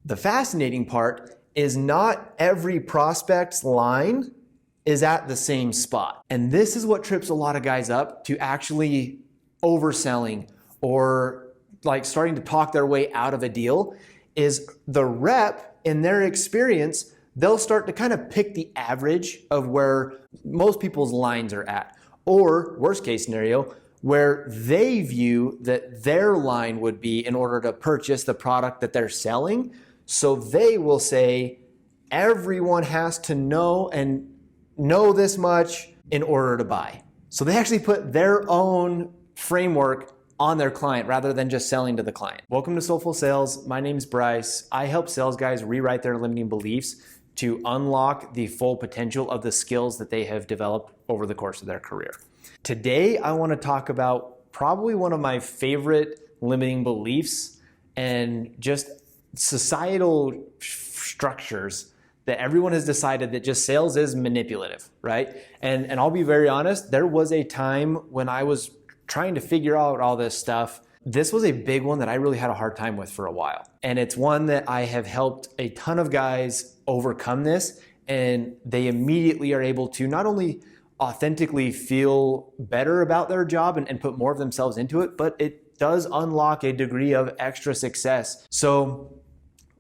The fascinating part is not every prospect's line is at the same spot. And this is what trips a lot of guys up to actually overselling or like starting to talk their way out of a deal. Is the rep, in their experience, they'll start to kind of pick the average of where most people's lines are at. Or worst case scenario, where they view that their line would be in order to purchase the product that they're selling. So they will say, everyone has to know this much in order to buy. So they actually put their own framework on their client rather than just selling to the client. Welcome to Soulful Sales. My name's Bryce. I help sales guys rewrite their limiting beliefs to unlock the full potential of the skills that they have developed over the course of their career. Today, I want to talk about probably one of my favorite limiting beliefs and just societal structures that everyone has decided that just sales is manipulative, right? And I'll be very honest, there was a time when I was trying to figure out all this stuff. This was a big one that I really had a hard time with for a while. And it's one that I have helped a ton of guys overcome this, and they immediately are able to not only authentically feel better about their job and put more of themselves into it, but it does unlock a degree of extra success. So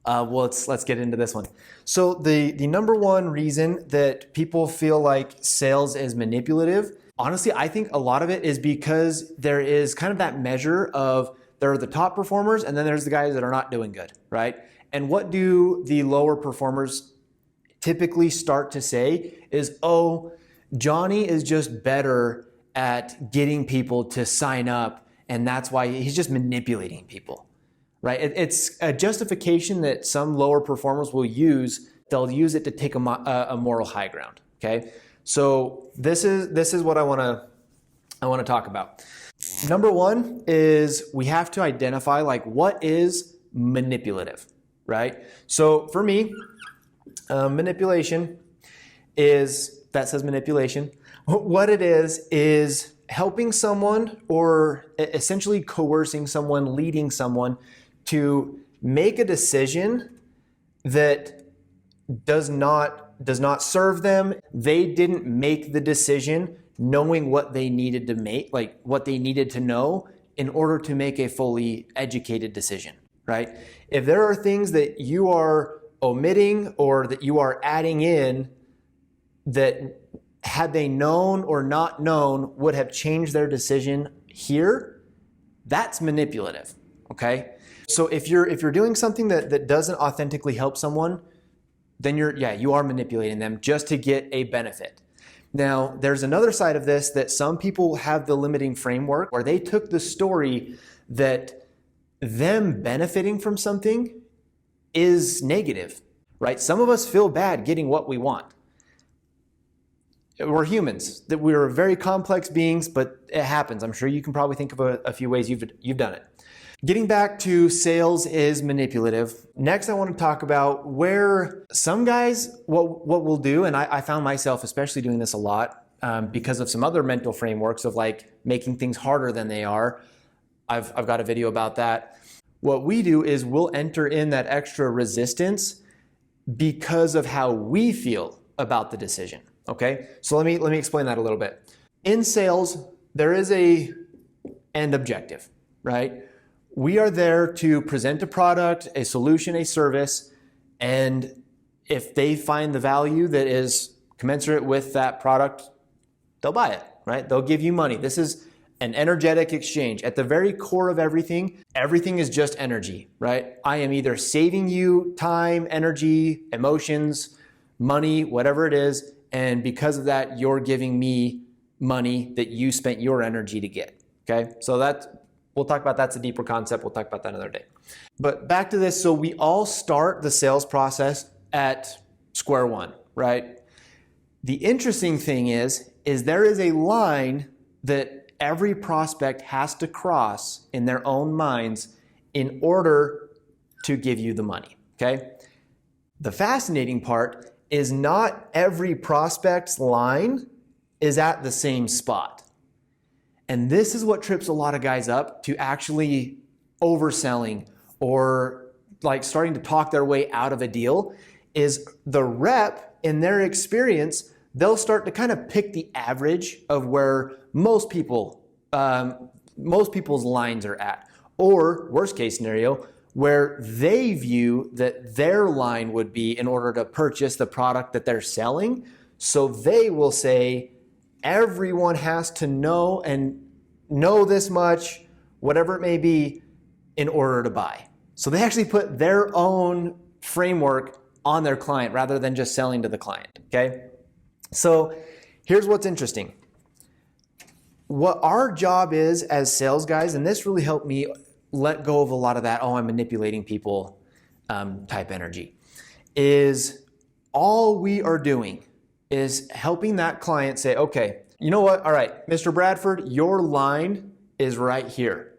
let's get into this one. So the number one reason that people feel like sales is manipulative, honestly, I think a lot of it is because there is kind of that measure of there are the top performers and then there's the guys that are not doing good, right? And what do the lower performers typically start to say is, oh, Johnny is just better at getting people to sign up, and that's why he's just manipulating people, right? It's a justification that some lower performers will use. They'll use it to take a moral high ground, okay? So this is what I want to talk about. Number one is we have to identify like what is manipulative, right? So for me, manipulation is, that says manipulation. What it is helping someone or essentially coercing someone, leading someone to make a decision that does not serve them. They didn't make the decision knowing what they needed to make, like what they needed to know in order to make a fully educated decision, right? If there are things that you are omitting or that you are adding in that had they known or not known would have changed their decision here, that's manipulative, okay? So if you're doing something that doesn't authentically help someone, then you are manipulating them just to get a benefit. Now, there's another side of this that some people have the limiting framework where they took the story that them benefiting from something is negative, right? Some of us feel bad getting what we want. We're humans, that we're very complex beings, but it happens. I'm sure you can probably think of a few ways you've done it. Getting back to sales is manipulative. Next, I want to talk about where some guys, what we'll do, and I found myself especially doing this a lot because of some other mental frameworks of like making things harder than they are. I've got a video about that. What we do is we'll enter in that extra resistance because of how we feel about the decision. Okay, so let me explain that a little bit. In sales, there is a end objective, right? We are there to present a product, a solution, a service, and if they find the value that is commensurate with that product, they'll buy it, right? They'll give you money. This is an energetic exchange. At the very core of everything is just energy, right? I am either saving you time, energy, emotions, money, whatever it is, and because of that, you're giving me money that you spent your energy to get, okay? So we'll talk about that's a deeper concept. We'll talk about that another day. But back to this, so we all start the sales process at square one, right? The interesting thing is there is a line that every prospect has to cross in their own minds in order to give you the money, okay? The fascinating part is not every prospect's line is at the same spot. And this is what trips a lot of guys up to actually overselling or like starting to talk their way out of a deal is the rep, in their experience, they'll start to kind of pick the average of where most people's lines are at. Or worst case scenario, where they view that their line would be in order to purchase the product that they're selling. So they will say, everyone has to know this much, whatever it may be, in order to buy. So they actually put their own framework on their client rather than just selling to the client, okay? So here's what's interesting. What our job is as sales guys, and this really helped me let go of a lot of that, oh, I'm manipulating people type energy, is all we are doing is helping that client say, okay, you know what? All right, Mr. Bradford, your line is right here.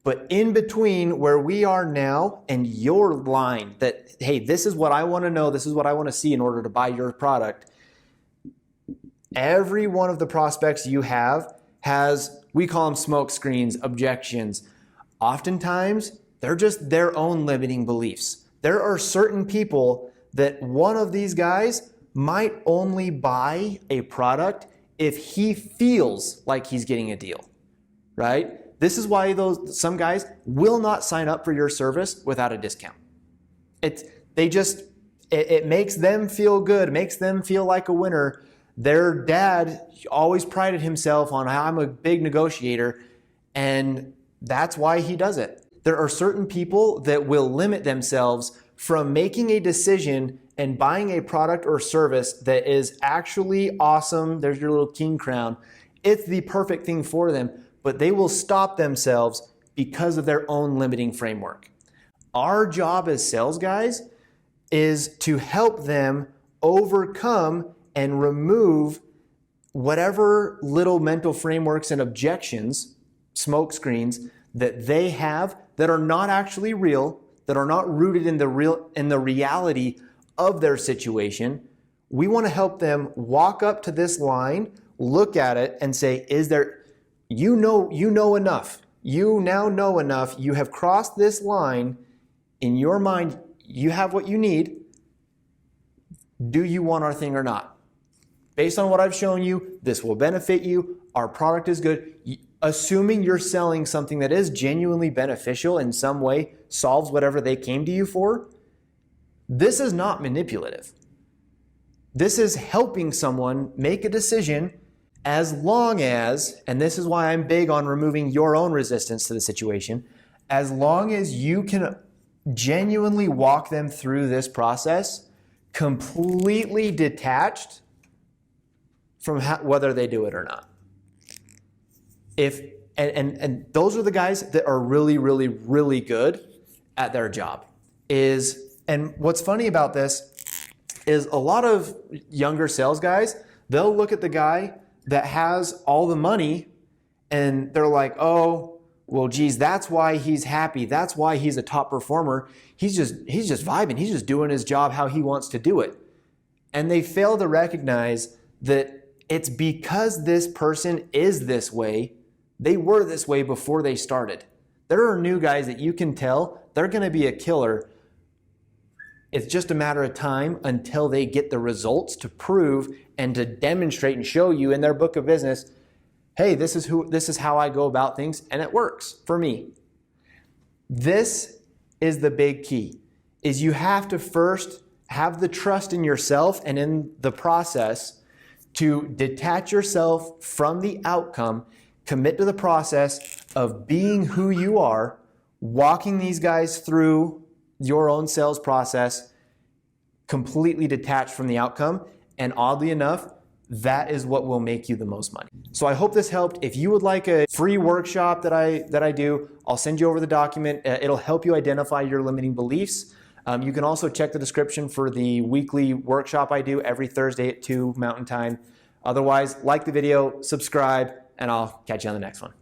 But in between where we are now and your line that, hey, this is what I want to know, this is what I want to see in order to buy your product. Every one of the prospects you have has, we call them smoke screens, objections. Oftentimes, they're just their own limiting beliefs. There are certain people that one of these guys might only buy a product if he feels like he's getting a deal, right? This is why some guys will not sign up for your service without a discount. It makes them feel good, makes them feel like a winner. Their dad always prided himself on how I'm a big negotiator, and that's why he does it. There are certain people that will limit themselves from making a decision and buying a product or service that is actually awesome. There's your little king crown. It's the perfect thing for them, but they will stop themselves because of their own limiting framework. Our job as sales guys is to help them overcome and remove whatever little mental frameworks and objections, smoke screens, that they have that are not actually real, that are not rooted in the reality of their situation. We want to help them walk up to this line, look at it, and say, you know enough. You now know enough. You have crossed this line. In your mind, you have what you need. Do you want our thing or not? Based on what I've shown you, this will benefit you. Our product is good. Assuming you're selling something that is genuinely beneficial in some way, solves whatever they came to you for, this is not manipulative. This is helping someone make a decision, as long as, and this is why I'm big on removing your own resistance to the situation, as long as you can genuinely walk them through this process completely detached from whether they do it or not. And those are the guys that are really, really, really good at their job. And what's funny about this is a lot of younger sales guys, they'll look at the guy that has all the money and they're like, oh, well, geez, that's why he's happy. That's why he's a top performer. He's just vibing. He's just doing his job how he wants to do it. And they fail to recognize that it's because this person is this way. They were this way before they started. There are new guys that you can tell they're going to be a killer. It's just a matter of time until they get the results to prove and to demonstrate and show you in their book of business, hey, this is how I go about things, and it works for me. This is the big key, is you have to first have the trust in yourself and in the process to detach yourself from the outcome, commit to the process of being who you are, walking these guys through your own sales process, completely detached from the outcome. And oddly enough, that is what will make you the most money. So I hope this helped. If you would like a free workshop that I do, I'll send you over the document. It'll help you identify your limiting beliefs. You can also check the description for the weekly workshop I do every Thursday at 2 Mountain Time. Otherwise, like the video, subscribe, and I'll catch you on the next one.